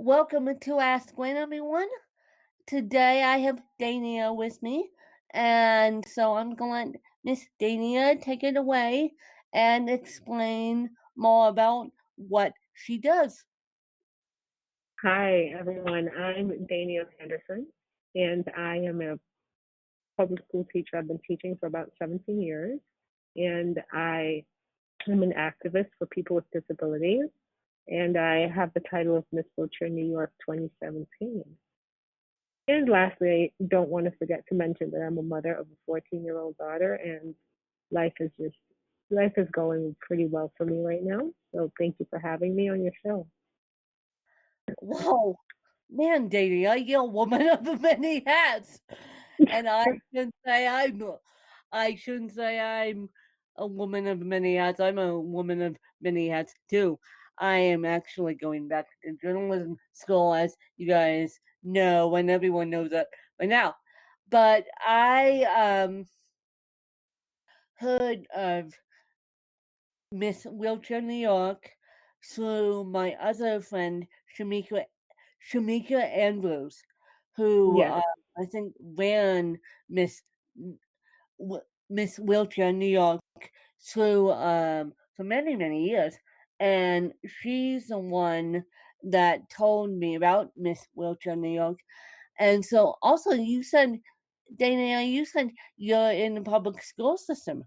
Welcome to Ask Gwen, everyone. Today I have Dayniah with me, and so I'm going to let Miss Dayniah take it away and explain more about what she does. Hi, everyone. I'm Dayniah Manderson, and I am a public school teacher. I've been teaching for about 17 years, and I am an activist for people with disabilities, and I have the title of Miss Wheelchair New York 2017. And lastly, I don't want to forget to mention that I'm a mother of a 14-year-old daughter, and life is just life is going pretty well for me right now. So thank you for having me on your show. Whoa, man, Dayniah, you're a woman of many hats, and I shouldn't say I'm a woman of many hats. I'm a woman of many hats too. I am actually going back to journalism school, as you guys know, and everyone knows that by now. But I heard of Miss Wheelchair New York through my other friend Shamika Andrews, who Yes, I think ran Miss Miss Wheelchair New York through for many years, and she's the one that told me about Miss Wheelchair New York. And so, also, you said, Dana, you said you're in the public school system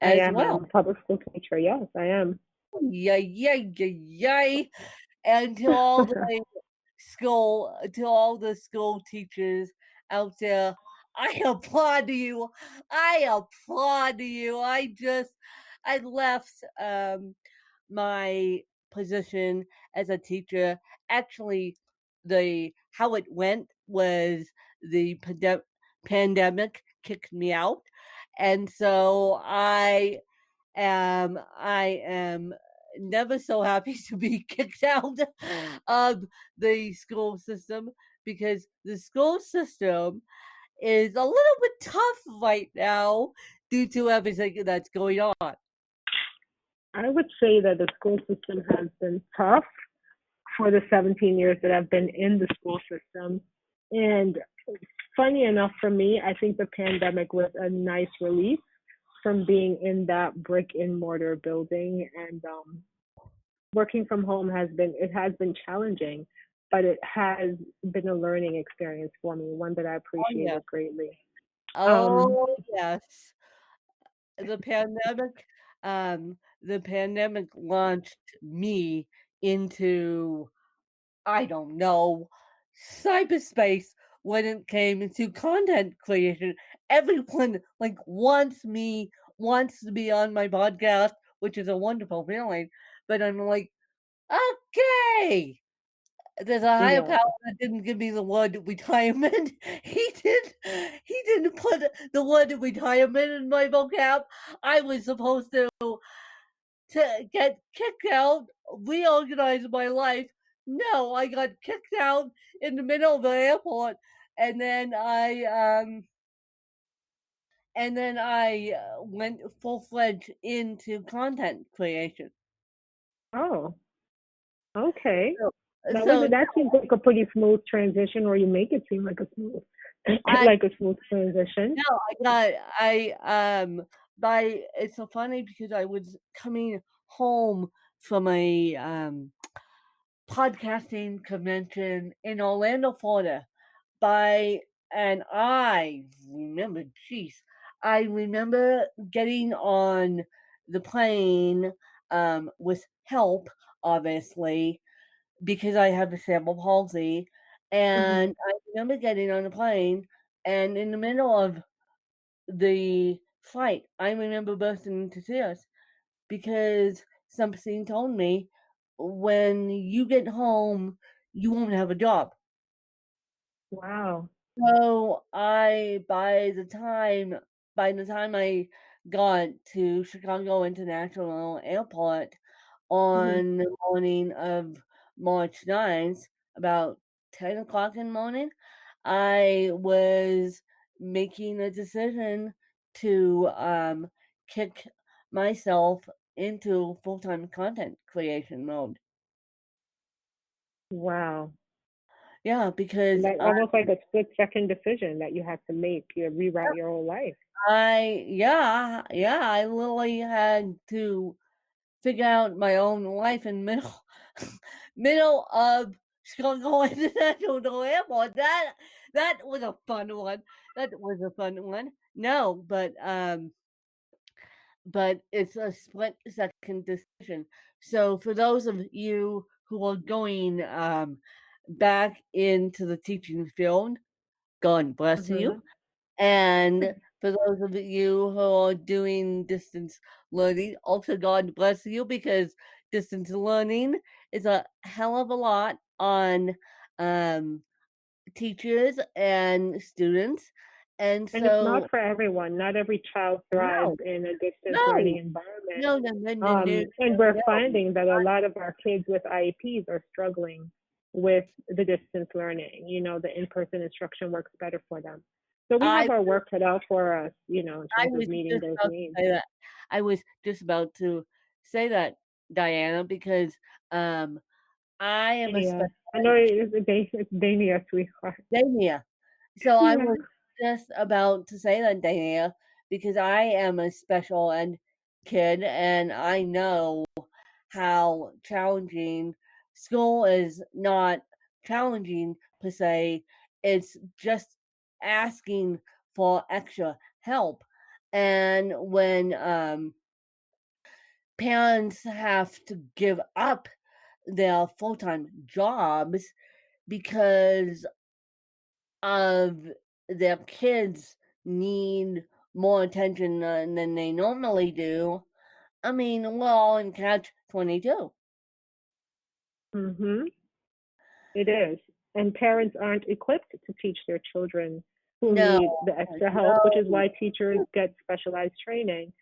I as am. well. I'm a public school teacher. Yes, I am. Yay, yay, yay, yay. And to all the school teachers out there, I applaud you. I applaud you. I left my position as a teacher. Actually, the how it went was the pandemic kicked me out, and so I am never so happy to be kicked out of the school system, because the school system is a little bit tough right now due to everything that's going on. I would say that the school system has been tough for the 17 years that I've been in the school system. And funny enough for me, I think the pandemic was a nice relief from being in that brick and mortar building. And working from home has been challenging, but it has been a learning experience for me, one that I Oh yeah. appreciated greatly. Um, Oh yes. The pandemic the pandemic launched me into, I don't know, cyberspace when it came to content creation. Everyone wants to be on my podcast, which is a wonderful feeling. But I'm like, okay. There's a higher yeah. power that didn't give me the word retirement. He didn't put the word retirement in my vocab. I was supposed to get kicked out, reorganize my life. No, I got kicked out in the middle of the airport, and then I went full fledged into content creation. Oh, okay. So, That so that seems like a pretty smooth transition, or you make it seem like a smooth I like a smooth transition. no, I got by it's so funny because I was coming home from a podcasting convention in Orlando, Florida. By and I remember, jeez, I remember getting on the plane with help, obviously, because I have a cerebral palsy. Hmm. And I remember getting on the plane, and in the middle of the flight, I remember bursting into tears because something told me, when you get home, you won't have a job. Wow. So by the time I got to Chicago International Airport Hmm. on the morning of March 9th, about 10 o'clock in the morning, I was making a decision to kick myself into full time content creation mode. Wow. Yeah, because Like almost like a split second decision that you had to make. You rewrite your whole life. I literally had to figure out my own life in middle middle of Chicago International Airport. That was a fun one. That was a fun one. No, but it's a split second decision. So for those of you who are going back into the teaching field, God bless you. Mhm. And for those of you who are doing distance learning, also God bless you because distance learning is a hell of a lot on um, teachers and students. And And it's not so, for everyone. Not every child thrives no, in a distance learning no, environment. no, no, no, no, no, And we're no. finding that a lot of our kids with IEPs are struggling with the distance learning. The in-person instruction works better for them. So we I have our work cut out for us, in I terms of was meeting just those about to needs. say that. I was just about to say that, Diana, because um, I am a Yeah. special I know ed it's Dania, sweetheart. Dayniah. So I Yeah. was just about to say that, Dayniah, because I am a special ed kid and I know how challenging school is not challenging per se. It's just asking for extra help. And when parents have to give up their full time jobs because of their kids need more attention than they normally do. I mean, we're all in catch 22. Mhm. It is. And parents aren't equipped to teach their children who No, need the extra help, which is no, why teachers get specialized training.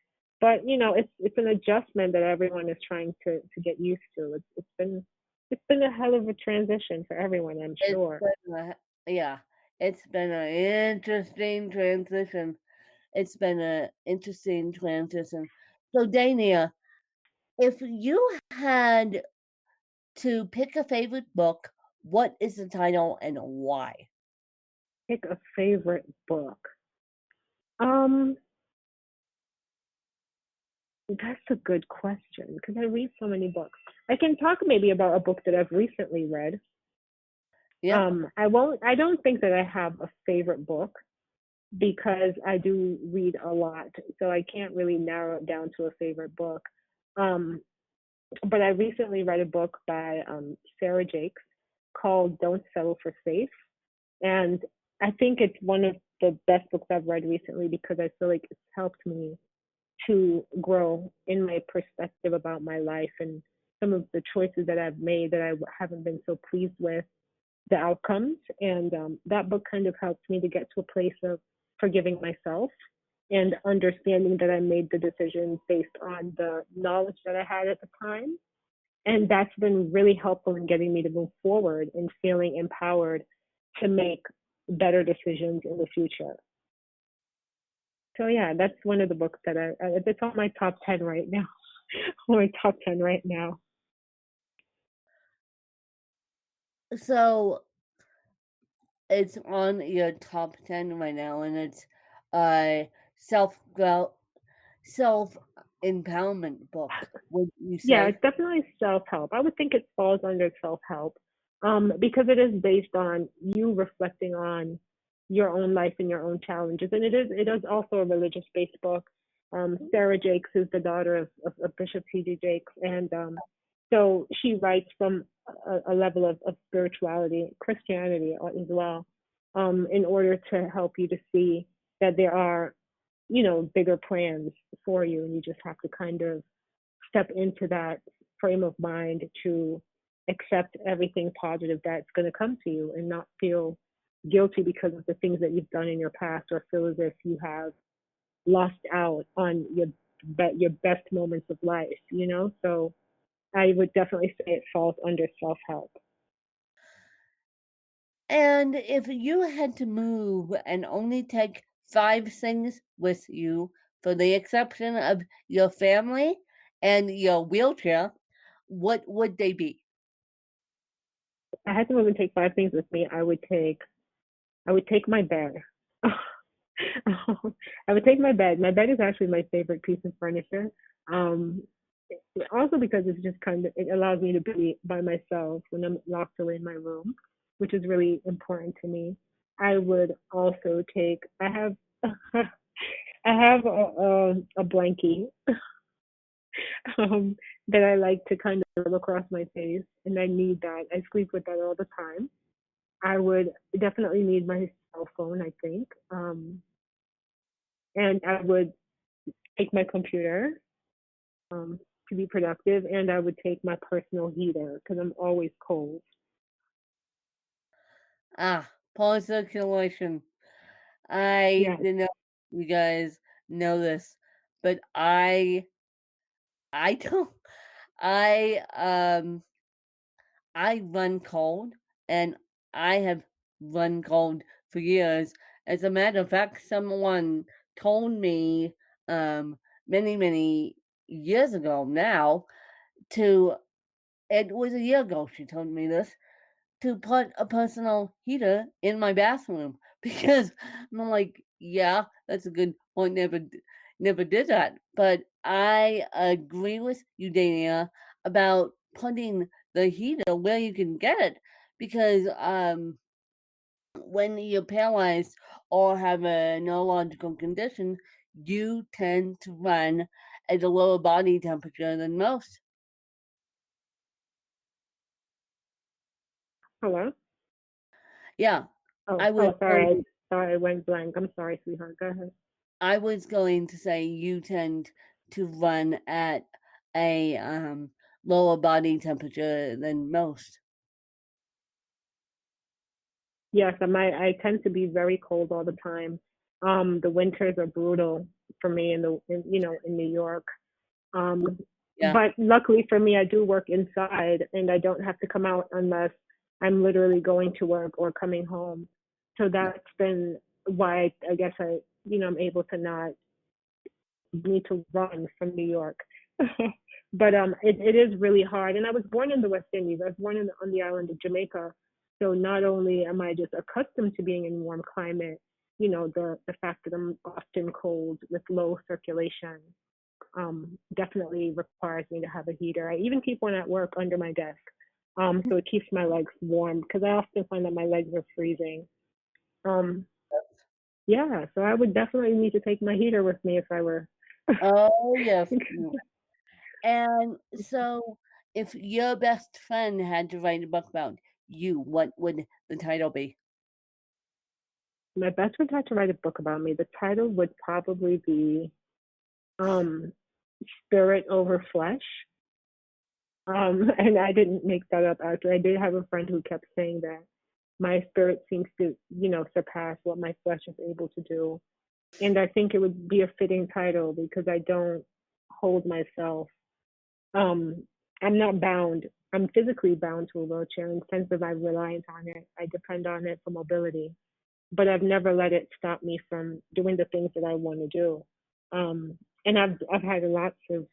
But it's an adjustment that everyone is trying to get used to. It's been a hell of a transition for everyone, I'm it's sure. been yeah, it's been an interesting transition. It's been an interesting transition. So, Dania, if you had to pick a favorite book, what is the title and why? Pick a favorite book. Um, that's a good question because I read so many books. I can talk maybe about a book that I've recently read. Yep. I don't think that I have a favorite book because I do read a lot, so I can't really narrow it down to a favorite book. Um, but I recently read a book by Sarah Jakes called "Don't Settle for Safe," and I think it's one of the best books I've read recently because I feel like it's helped me to grow in my perspective about my life and some of the choices that I've made that I haven't been so pleased with the outcomes. And that book kind of helped me to get to a place of forgiving myself and understanding that I made the decisions based on the knowledge that I had at the time. And that's been really helpful in getting me to move forward and feeling empowered to make better decisions in the future. So yeah, that's one of the books that it's on my top 10 right now. On my top 10 right now. So it's on your top 10 right now, and it's a self self empowerment book. Would you Yeah, say? it's definitely self-help. I would think it falls under self-help, because it is based on you reflecting on your own life and your own challenges. And it is also a religious-based book. Sarah Jakes is the daughter of Bishop T.D. Jakes, and so she writes from a level of spirituality, Christianity as well, in order to help you to see that there are, bigger plans for you, and you just have to kind of step into that frame of mind to accept everything positive that's going to come to you and not feel guilty because of the things that you've done in your past or feel as if you have lost out on your best moments of life. So I would definitely say it falls under self-help. And if you had to move and only take 5 things with you, for the exception of your family and your wheelchair, what would they be? I had to move and take 5 things with me, I would take my bed. I would take my bed. My bed is actually my favorite piece of furniture. Um, Also because it's just kind of, it allows me to be by myself when I'm locked away in my room, which is really important to me. I would also take. I have I have a blankie um, that I like to kind of rub across my face, and I need that. I sleep with that all the time. I would definitely need my cell phone, I think, and I would take my computer um, to be productive, and I would take my personal heater because I'm always cold. Ah, pulse circulation. I Yes. didn't know you guys know this, but I don't I I run cold, and I have run cold for years. As a matter of fact, someone told me many, many years ago now to it was a year ago she told me this to put a personal heater in my bathroom because I'm like, yeah, that's a good point. Never did that. But I agree with you, Dania, about putting the heater where you can get it because when you're paralyzed or have a neurological condition, you tend to run at a lower body temperature than most. Hello? Yeah, Oh, I was oh, sorry. going I went blank. I'm sorry, sweetheart. Go ahead. I was going to say you tend to run at a lower body temperature than most. Yes, I tend to be very cold all the time. The winters are brutal for me in New York. Um, Yeah. but luckily for me, I do work inside and I don't have to come out unless I'm literally going to work or coming home. So that's been why I guess I'm able to not need to run from New York. But it is really hard. And I was born in the West Indies. I was born on the island of Jamaica. So not only am I just accustomed to being in warm climate, the fact that I'm often cold with low circulation definitely requires me to have a heater. I even keep one at work under my desk, so it keeps my legs warm because I often find that my legs are freezing. Um, yeah, so I would definitely need to take my heater with me if I were. Oh, yes. And so, if your best friend had to write a book about you, what would the title be? My best friend had to write a book about me. The title would probably be um, Spirit Over Flesh. And I didn't make that up actually. I did have a friend who kept saying that my spirit seems to, surpass what my flesh is able to do. And I think it would be a fitting title because I don't hold myself. Um, I'm not bound. I'm physically bound to a wheelchair in the sense of I'm reliant on it. I depend on it for mobility, but I've never let it stop me from doing the things that I want to do. And I've had lots of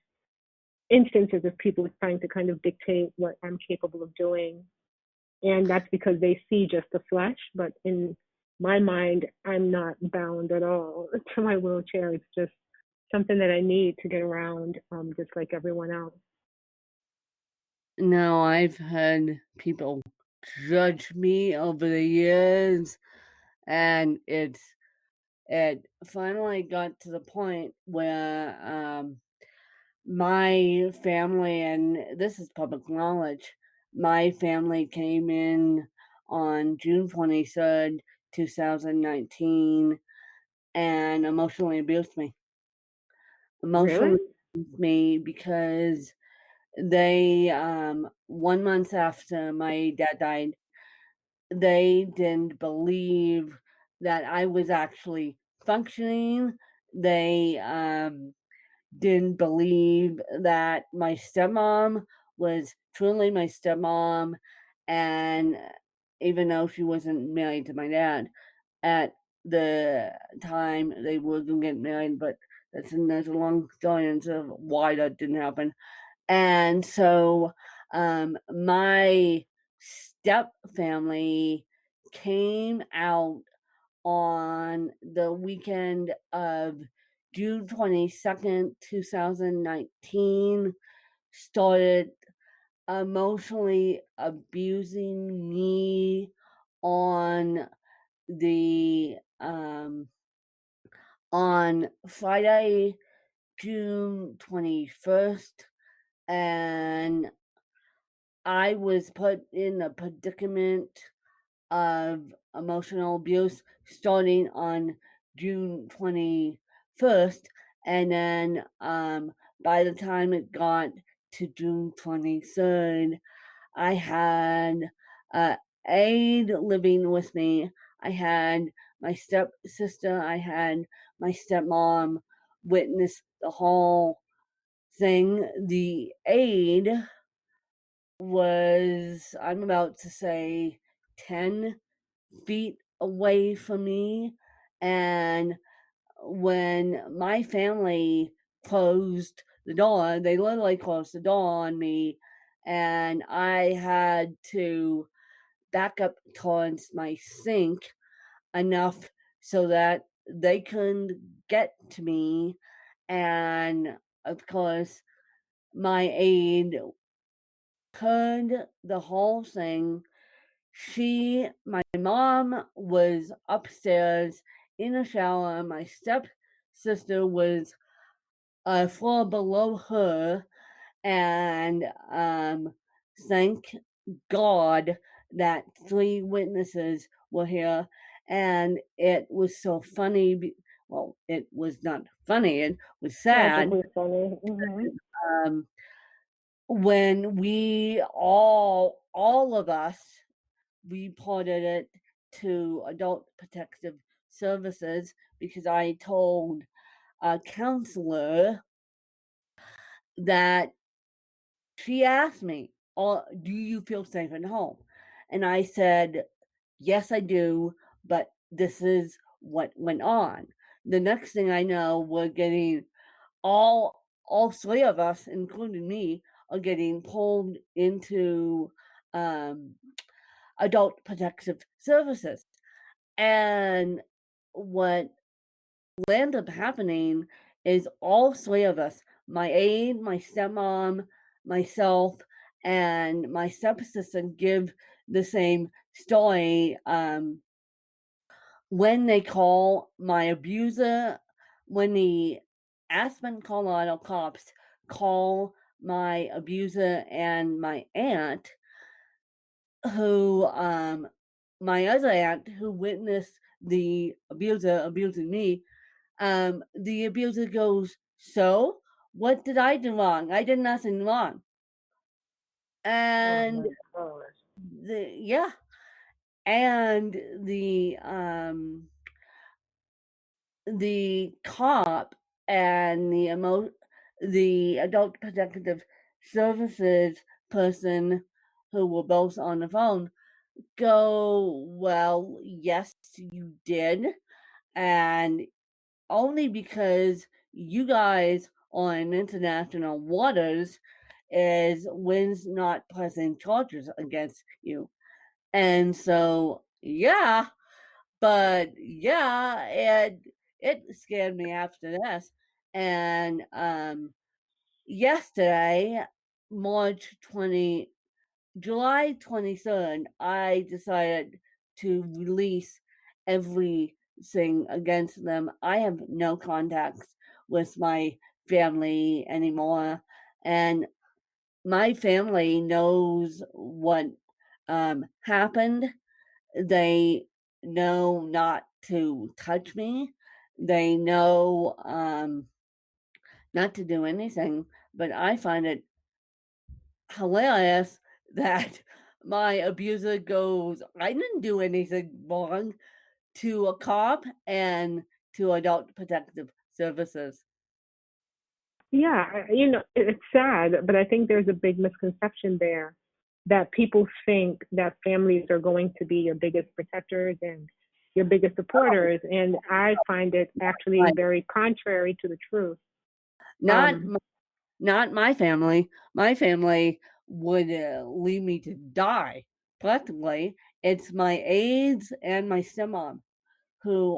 instances of people trying to kind of dictate what I'm capable of doing, and that's because they see just the flesh. But in my mind, I'm not bound at all to my wheelchair. It's just something that I need to get around, just like everyone else. Now, I've had people judge me over the years, and it finally got to the point where my family, and this is public knowledge, my family came in on June 23rd, 2019, and emotionally abused me. Emotionally Really? abused me because they, 1 month after my dad died, they didn't believe that I was actually functioning. They, didn't believe that my stepmom was truly my stepmom, and even though she wasn't married to my dad at the time they were gonna get married, but there's a long story into why that didn't happen. And so my step family came out on the weekend of June 22nd, 2019, started emotionally abusing me on the on Friday, June 21st, and I was put in a predicament of emotional abuse starting on June 21st, and then by the time it got to June 23rd, I had a aide living with me. I had my stepsister, I had my stepmom witness the whole thing. The aide was, I'm about to say, 10 feet away from me. And when my family closed the door, they literally closed the door on me, and I had to back up towards my sink enough so that they couldn't get to me. And of course, my aide heard the whole thing. My mom was upstairs in a shower. My stepsister was a floor below her, and thank God that 3 witnesses were here, and it was so funny. Well, it was not funny. It was sad. Tragically funny. Hmm. Um, when all of us reported it to Adult Protective Services because I told a counselor that she asked me, "Oh, do you feel safe at home?" And I said, "Yes, I do, but this is what went on." The next thing I know, we're getting all 3 of us, including me, are getting pulled into um, Adult Protective Services. And what ended up happening is all 3 of us, my aide, my stepmom, myself, and my stepsister give the same story. When they call my abuser, when the Aspen, Colorado cops call my abuser and my aunt, who my other aunt who witnessed the abuser abusing me, the abuser goes, "So, what did I do wrong? I did nothing wrong." Oh And my gosh. yeah, and the cop and the adult protective services person who were both on the phone go, "Well, yes, you did, and only because you guys on international waters is wins not pressing charges against you." And so, yeah, but yeah, it scared me after this. And yesterday, March 20 July 23rd, I decided to release everything against them. I have no contacts with my family anymore, and my family knows what happened. They know not to touch me. They know not to do anything, but I find it hilarious that my abuser goes, "I didn't do anything wrong," to a cop and to Adult Protective Services. Yeah, it's sad, but I think there's a big misconception there that people think that families are going to be your biggest protectors and your biggest Oh, supporters, and I find it actually right. very contrary to the truth. Not Um, m Not my family. My family would, leave me to die. practically, it's my aides and my stepmom who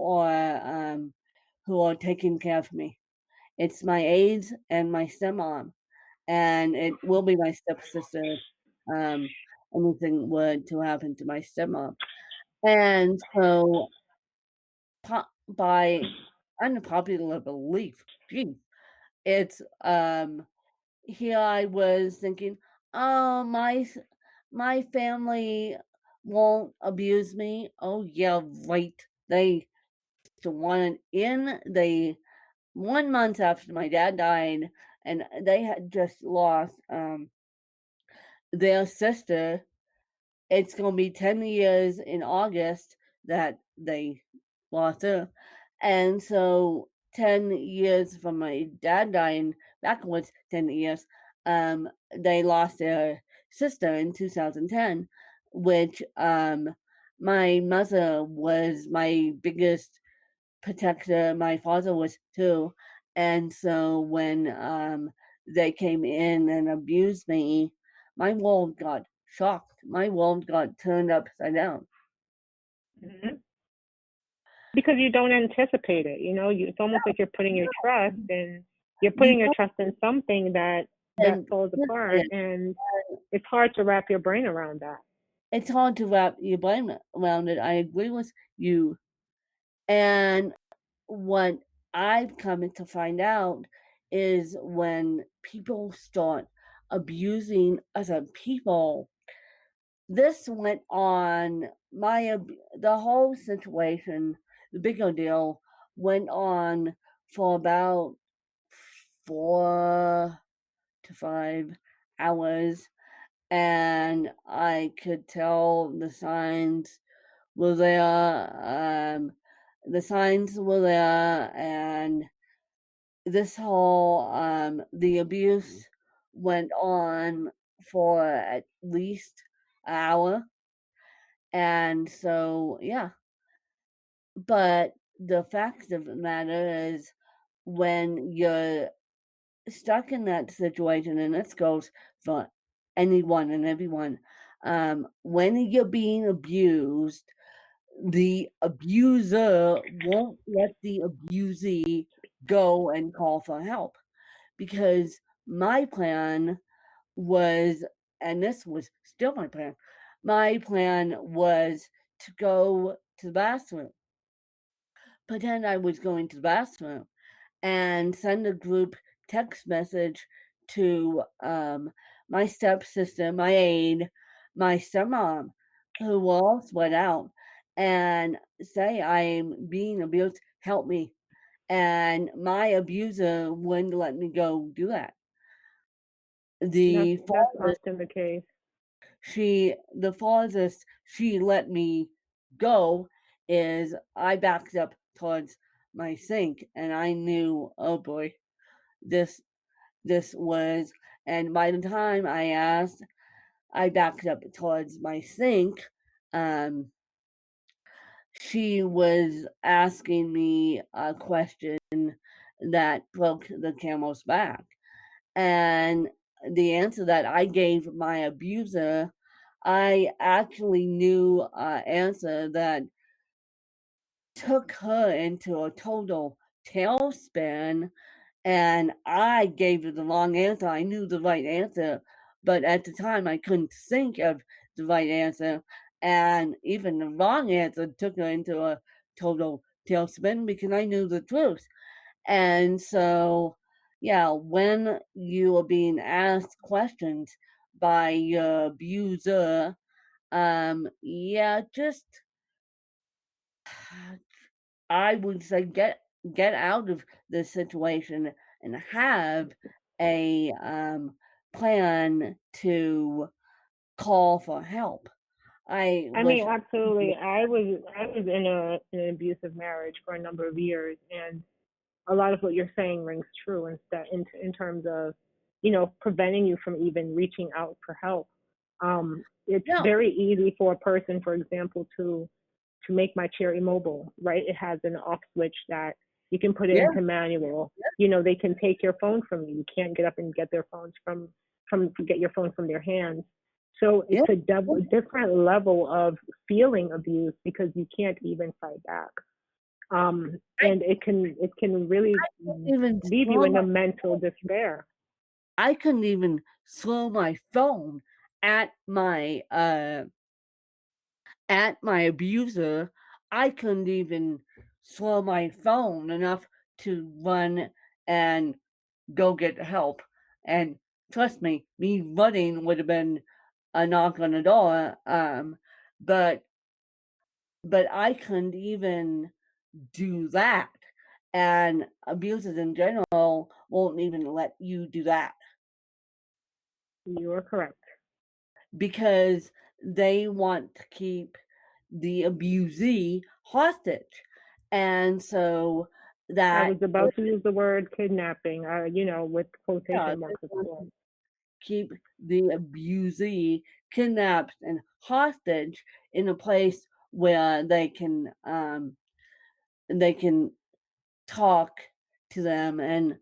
who are taking care of me. It's my aides and my stepmom, and it will be my stepsister, um, anything were to happen to my stepmom. And so, by unpopular belief, gee, it's, here I was thinking, "Oh, my family won't abuse me." Oh, yeah, right. They wanted in. They 1 month after my dad died, and they had just lost, their sister. It's gonna be 10 years in August that they lost her, and so 10 years from my dad dying, backwards 10 years, they lost their sister in 2010, which, my mother was my biggest protector, my father was too, and so when, they came in and abused me, my world got shocked. My world got turned upside down. Mhm. Because you don't anticipate it. It's almost like you're putting your trust and you're You putting your don't trust in something that falls anticipate apart, it. and it's hard to wrap your brain around that. It's hard to wrap your brain around it. I agree with you. And what I've come to find out is when people start abusing other people. This went on the whole situation, the bigger deal went on for about 4 to 5 hours, and I could tell were there, the signs were there, and this whole, the abuse went on for at least an hour. And so, yeah, but the fact of the matter is when you're stuck in that situation, and this goes for anyone and everyone, when you're being abused, the abuser won't let the abusee go and call for help because my plan was, and this was still my plan was to go to the bathroom, pretend I was going to the bathroom, and send a group text message to my stepsister, my aide, my stepmom, who will all sweat out, and say, I'm being abused, help me. And my abuser wouldn't let me go do that. That's The that's farthest often the case. she let me go is I backed up towards my sink and I knew, oh boy, this this was, and by the time I backed up towards my sink, um, she was asking me a question that broke the camel's back. And the answer that I gave my abuser, I actually knew an answer that took her into a total tailspin, and I gave her the wrong answer. I knew the right answer, but at the time I couldn't think of the right answer, and even the wrong answer took her into a total tailspin because I knew the truth. And so, yeah, when you are being asked questions by your abuser, yeah, just I would say get out of this situation and have a plan to call for help. I I mean, wish absolutely. I was in an abusive marriage for a number of years, and a lot of what you're saying rings true in terms of, preventing you from even reaching out for help. It's no, very easy for a person, for example, to make my chair immobile, right? It has an off switch that you can put it yeah, into manual. They can take your phone from you. You can't get up and get their phones from get your phone from their hands. So Yeah. it's a different level of feeling abused because you can't even fight back. I And it can really couldn't even leave you slow in my a mental despair. I couldn't even slow my phone at my abuser. I couldn't even slow my phone enough to run and go get help. And trust me running would have been a knock on the door. But I couldn't even do that. And abusers in general won't even let you do that You are correct. because they want to keep the abusee hostage. And so I that was about to use the word kidnapping, with yeah, quotation they marks, of want course. to keep the abusee kidnapped and hostage in a place where they can talk to them. And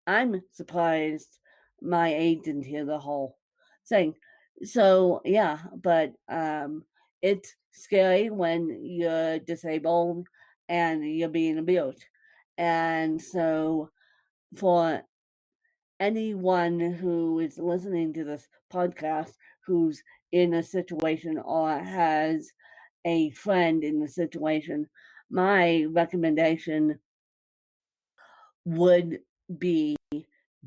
I'm surprised my aide didn't hear the whole thing. So yeah, but it's scary when you're disabled and you're being abused. And so for anyone who is listening to this podcast who's in a situation or has a friend in the situation, my recommendation would be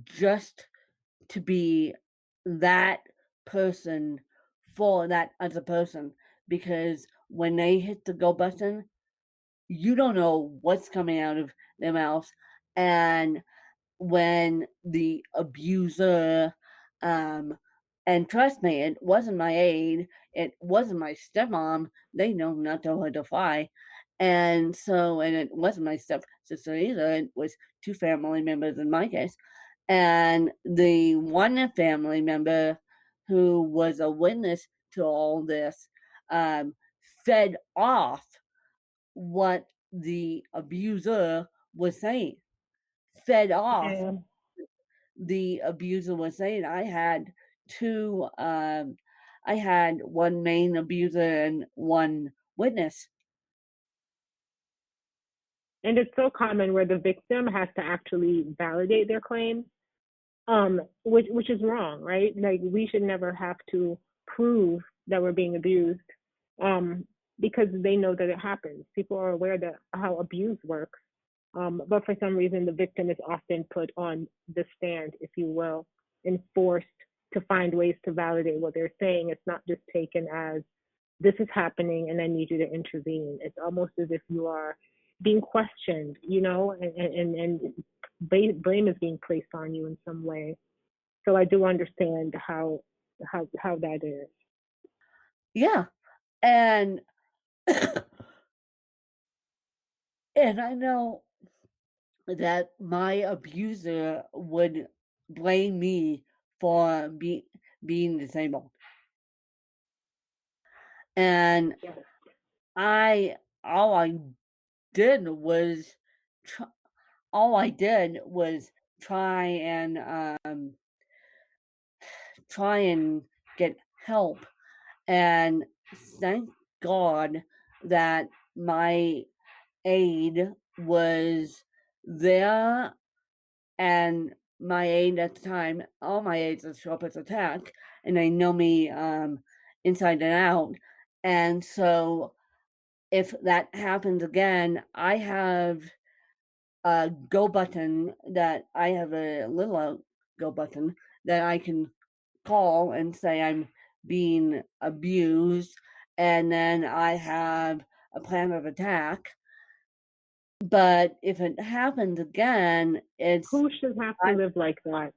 just to be that person for that other person, because when they hit the go button, you don't know what's coming out of their mouth. And when the abuser, um, and trust me, it wasn't my aide, it wasn't my stepmom, they know not to hurt a fly. And so, and it wasn't my stepsister either, it was two family members in my case. And the one family member who was a witness to all this um, fed off what the abuser was saying, fed off Yeah. the abuser was saying. Two, I had one main abuser and one witness. And it's so common where the victim has to actually validate their claim, which is wrong, right? Like we should never have to prove that we're being abused, um, because they know that it happens. People are aware that how abuse works, but for some reason the victim is often put on the stand, if you will, and forced to find ways to validate what they're saying. It's not just taken as this is happening and I need you to intervene. It's almost as if you are being questioned, and blame is being placed on you in some way. So I do understand how that is. Yeah. And and I know that my abuser would blame me for being disabled. And Yes. I all I did was tr- all I did was try and try and get help. And thank God that my aide was there. And my aide at the time, all my aides are sharp as a tack, and they know me inside and out. And so if that happens again, I have a little go button that I can call and say I'm being abused, and then I have a plan of attack. But if it happens again, it's Who should have to I'm live like that?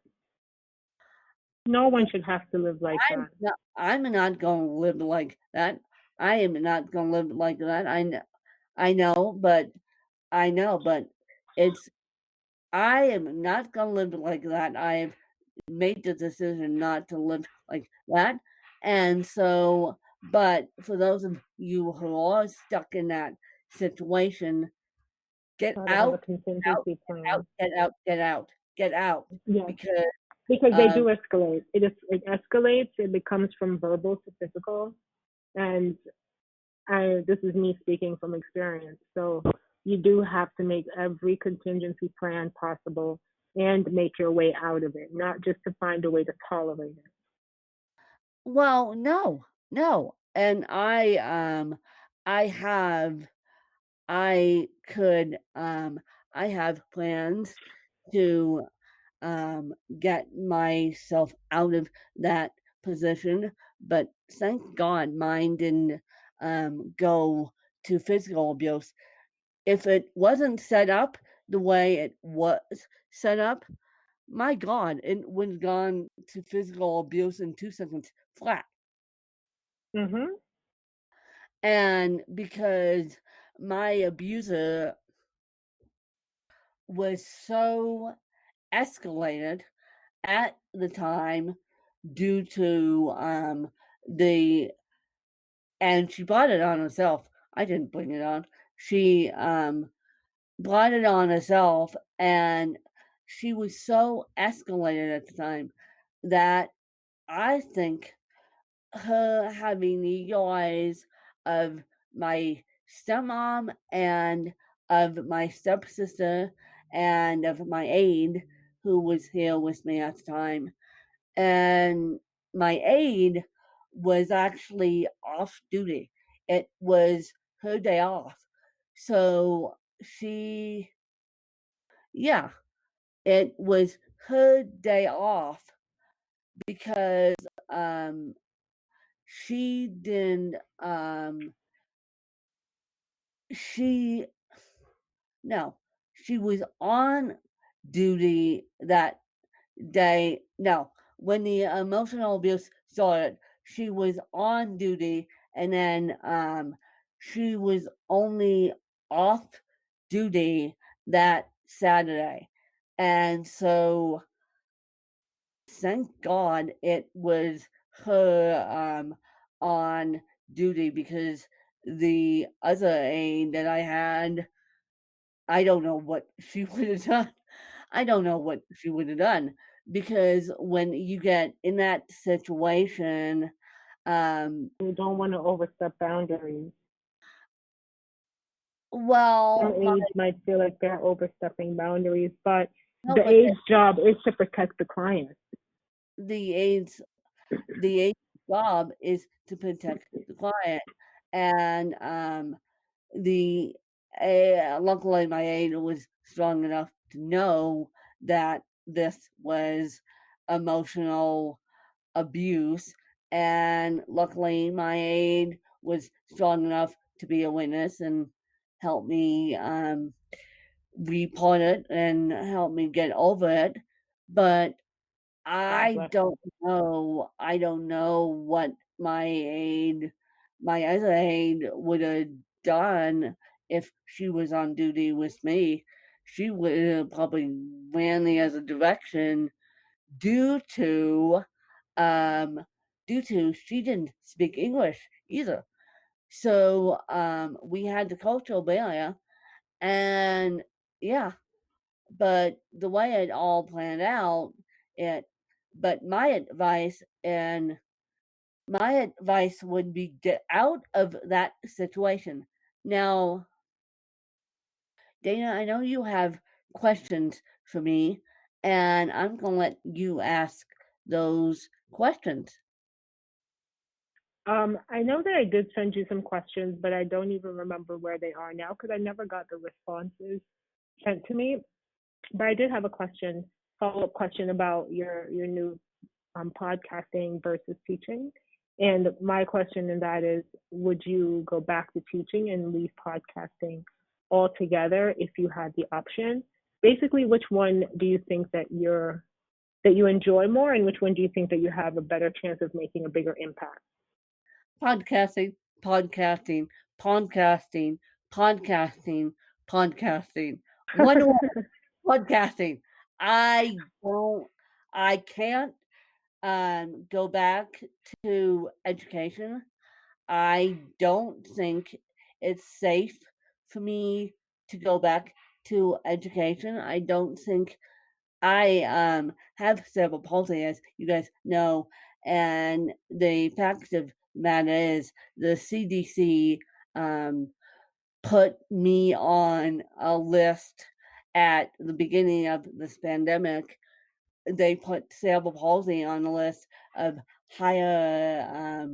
No one should have to live like that. I'm not going to live like that. I am not going to live like that. I know, but I know, but it's I am not going to live like that. I have made the decision not to live like that. And so, but for those of you who are stuck in that situation, get Try to have a out, out, contingency out, plan. get out, get out, get out, Yes. because because they Um, do escalate. It escalates. It becomes from verbal to physical, and this is me speaking from experience. So you do have to make every contingency plan possible and make your way out of it, not just to find a way to tolerate it. well, no, no, and I have I could, I have plans to, get myself out of that position, but thank God mine didn't, go to physical abuse. If it wasn't set up the way it was set up, my God, it would've gone to physical abuse in 2 seconds flat. Mhm. And because my abuser was so escalated at the time due to, the and she brought it on herself. I didn't bring it on. She, brought it on herself, and she was so escalated at the time that I think her having the eagle eyes of my stepmom and of my stepsister and of my aide who was here with me at the time. And my aide was actually off duty. It was her day off. So she, yeah, it was her day off because um, she didn't, she, no, she was on duty that day. No, when the emotional abuse started, she was on duty and then she was only off duty that Saturday. And so thank God it was her on duty because the other aide that I had, I don't know what she would have done. I don't know what she would have done because when you get in that situation, um, You don't want to overstep boundaries. Some well, my aides might feel like they're overstepping boundaries, but no, the but aide's job is to protect the client. the aides the aide's job is to protect the client, and the luckily my aide was strong enough to know that this was emotional abuse, and luckily my aide was strong enough to be a witness and help me report it and help me get over it. But God I bless her. don't know what my other aide would have done if she was on duty with me. She would have probably ran the other direction due to um she didn't speak English either. So we had the cultural barrier and yeah, but the way it all planned out, it but my advice would be get out of that situation. Now, Dana, I know you have questions for me, and I'm gonna let you ask those questions. I know that I did send you some questions, but I don't even remember where they are now because I never got the responses sent to me. But I did have a follow-up question about your new podcasting versus teaching. And my question in that is, would you go back to teaching and leave podcasting altogether if you had the option? Basically, which one do you think that you enjoy more, and which one do you think that you have a better chance of making a bigger impact? Podcasting, podcasting, podcasting, podcasting, podcasting. One word, podcasting. I don't I can't go back to education. I don't think it's safe for me to go back to education. I don't think I have cerebral palsy, as you guys know, and the fact of the matter is the CDC um, put me on a list at the beginning of this pandemic. They put cerebral palsy on the list of higher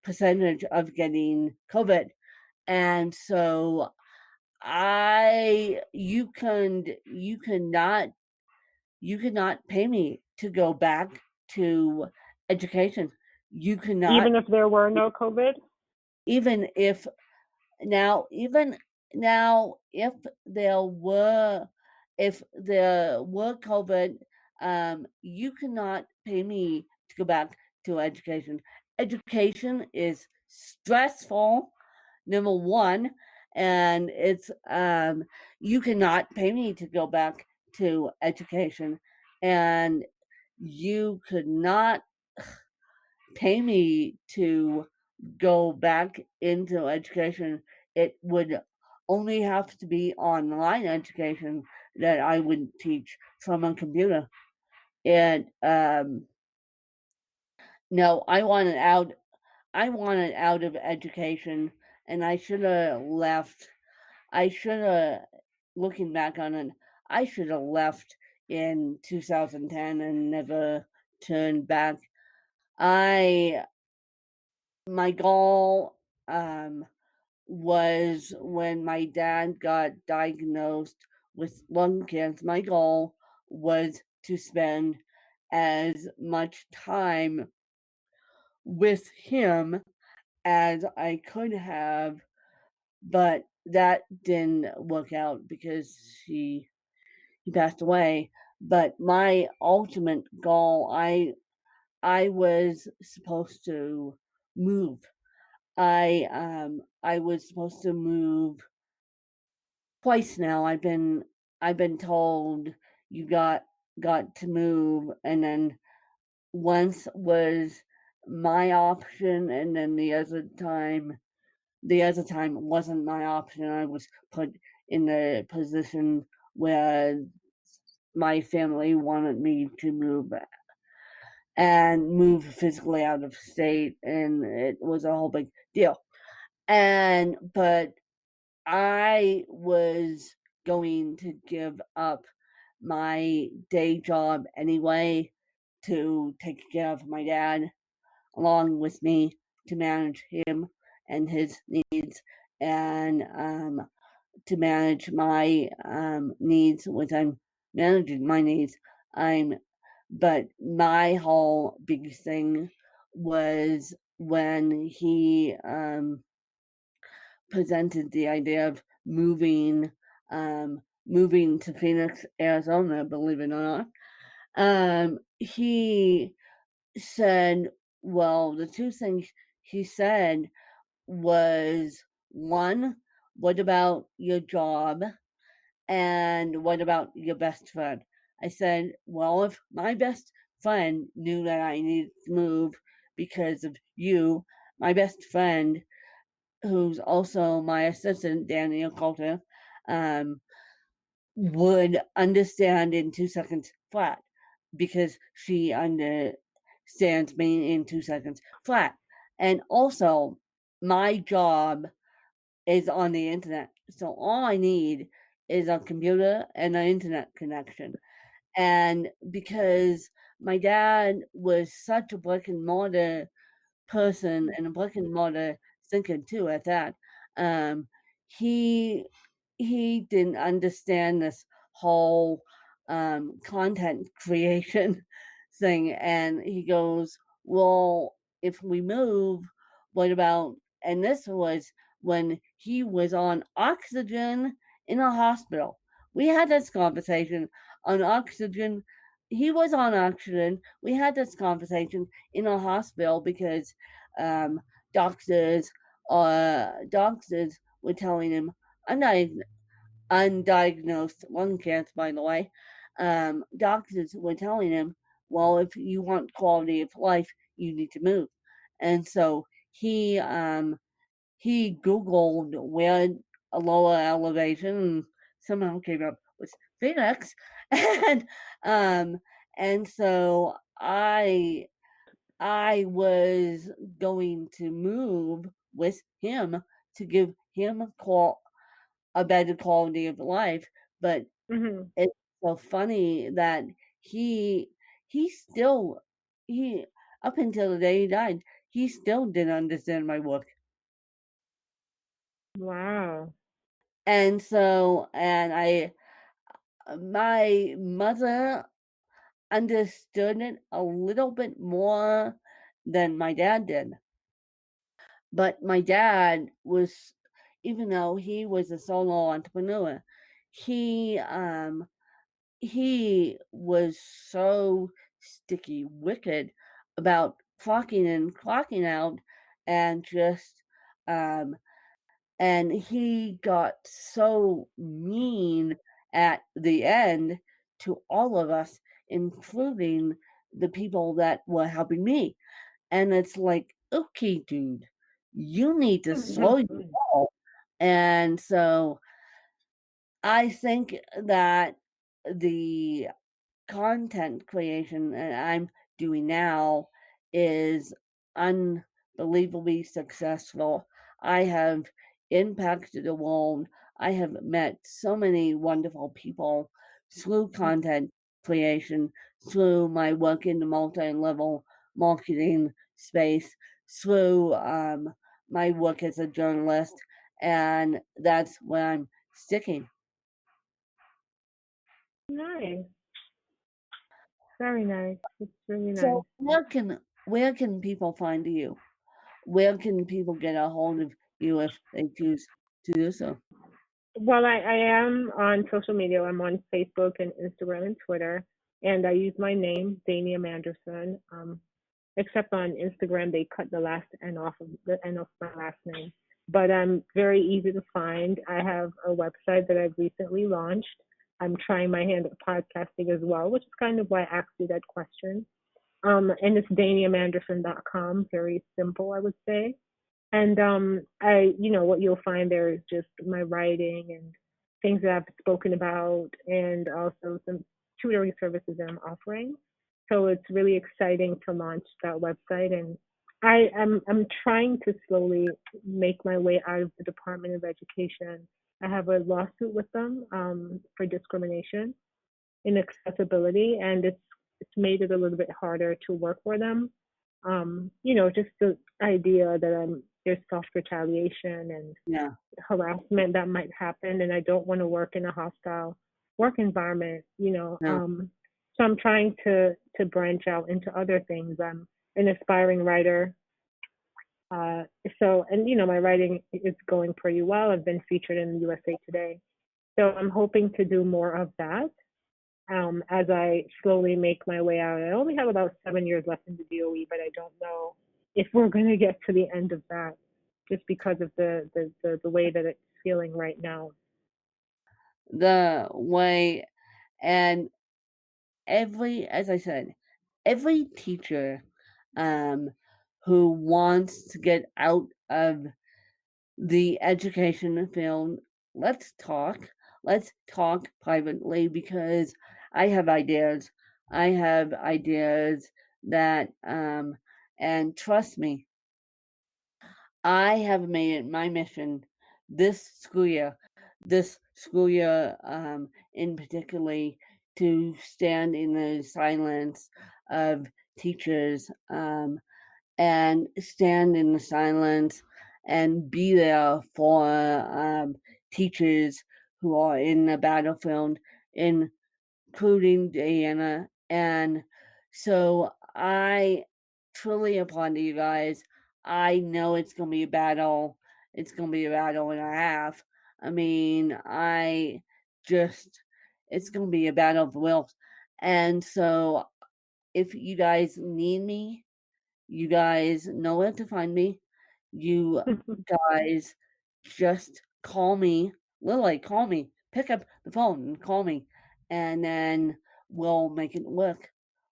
percentage of getting COVID, and so I you cannot pay me to go back to education. You cannot, Even if there were no COVID? even if even now, if there were COVID, you cannot pay me to go back to education. Education is stressful, number one, and it's you cannot pay me to go back to education, and you could not pay me to go back into education. It would only have to be online education that I would teach from a computer. And no, I wanted out of education, and I should have left. I should have, looking back on it, I should have left in 2010 and never turned back. I My goal was when my dad got diagnosed with lung cancer. My goal was to spend as much time with him as I could have, but that didn't work out because he passed away. But my ultimate goal, I was supposed to move. I was supposed to move twice now. I've been told you got to move, and then once was my option, and then the other time wasn't my option. I was put in a position where my family wanted me to move and move physically out of state, and it was a whole big deal. And but I was going to give up my day job anyway to take care of my dad along with me, to manage him and his needs, and to manage my needs, which I'm managing my needs. I'm But my whole big thing was when he presented the idea of moving to Phoenix, Arizona, believe it or not. He said, well, the two things he said was, one, what about your job? And what about your best friend? I said, well, if my best friend knew that I needed to move because of you, my best friend, who's also my assistant, Daniel Coulter, um, would understand in 2 seconds flat, because she understands me in 2 seconds flat. And also, my job is on the internet. So all I need is a computer and an internet connection. And because my dad was such a brick and mortar person and a brick and mortar thinker too at that, um, he he didn't understand this whole content creation thing, and he goes, well, if we move, what about, and this was when he was on oxygen in a hospital. We had this conversation on oxygen. He was on oxygen. We had this conversation in a hospital because um, doctors doctors were telling him, undiagnosed lung cancer, by the way. Doctors were telling him, well, if you want quality of life, you need to move. And so he Googled where a lower elevation, and somehow came up with Phoenix, and um, and so I was going to move with him to give him a better quality of life, but Mhm. it's so funny that he he still he up until the day he died, he still didn't understand my work. Wow. And so and I my mother understood it a little bit more than my dad did. But my dad was, even though he was a solo entrepreneur, he he was so sticky wicked about clocking in, clocking out, and just um and he got so mean at the end to all of us, including the people that were helping me. And it's like, okay, dude, you need to slow your roll. And so I think that the content creation that I'm doing now is unbelievably successful. I have impacted the world. I have met so many wonderful people through content creation, through my work in the multi-level marketing space, through my work as a journalist, and that's where I'm sticking. Nice. Very nice. It's really So nice. where can people find you? Where can people get a hold of you if they choose to do so? Well, I am on social media. I'm on Facebook and Instagram and Twitter, and I use my name, Dayniah Manderson. Except on Instagram, they cut the last N off of the N of my last name. But I'm very easy to find. I have a website that I've recently launched. I'm trying my hand at podcasting as well, which is kind of why I asked you that question. And it's dayniahmanderson.com. Very simple, I would say. And what you'll find there is just my writing and things that I've spoken about, and also some tutoring services that I'm offering. So it's really exciting to launch that website, and I'm trying to slowly make my way out of the Department of Education. I have a lawsuit with them for discrimination in accessibility, and it's made it a little bit harder to work for them. Just the idea that there's soft retaliation and Yeah, harassment that might happen, and I don't want to work in a hostile work environment. no, So I'm trying to branch out into other things. I'm an aspiring writer. Uh, and my writing is going pretty well. I've been featured in USA Today. So I'm hoping to do more of that as I slowly make my way out. I only have about 7 years left in the DOE, but I don't know if we're going to get to the end of that just because of the way that it's feeling right now. the way and as I said, every teacher um, who wants to get out of the education field, let's talk. Let's talk privately because I have ideas. I have ideas that, and trust me, I have made it my mission this this school year, in particularly, to stand in the silence of teachers, and stand in the silence and be there for teachers who are in the battlefield, including Diana. And so I truly applaud you guys. I know it's gonna be a battle. It's gonna be a battle and a half. I mean, I just it's gonna be a battle of the wills. And so if you guys need me, you guys know where to find me. You guys just call me. Lily, call me. Pick up the phone and call me. And then we'll make it work.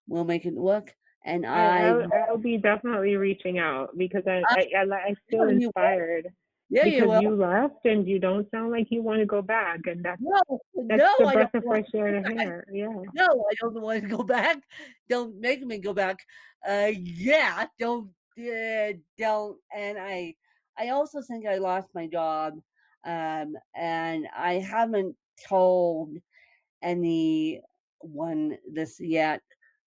We'll make it work. And I, I I'll, will I'll be definitely reaching out because I, I I, I, I feel know you will. inspired. Yeah, you because will. you left and you don't sound like you want to go back, and No, that's no, the I don't breath of want fresh to air go to back. hear. Yeah. No, I don't want to go back. Don't make me go back. Yeah, don't. And I also think I lost my job, and I haven't told anyone this yet,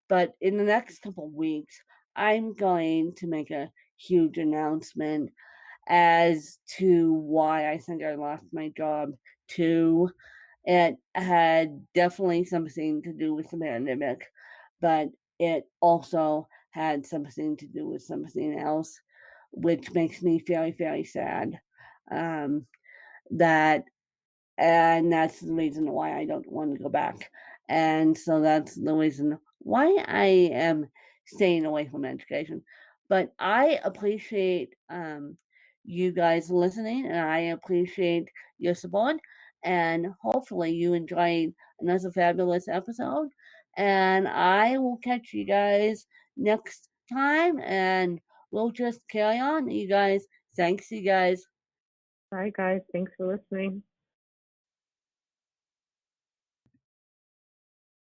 but in the next couple of weeks, I'm going to make a huge announcement as to why I think I lost my job too. It had definitely something to do with the pandemic, but it also had something to do with something else, which makes me very, very sad. Um, that and that's the reason why I don't want to go back. And so that's the reason why I am staying away from education. But I appreciate you guys listening, and I appreciate your support. And hopefully, you enjoyed another fabulous episode. And I will catch you guys next time, and we'll just carry on, you guys. Thanks, you guys. All right, guys. Thanks for listening.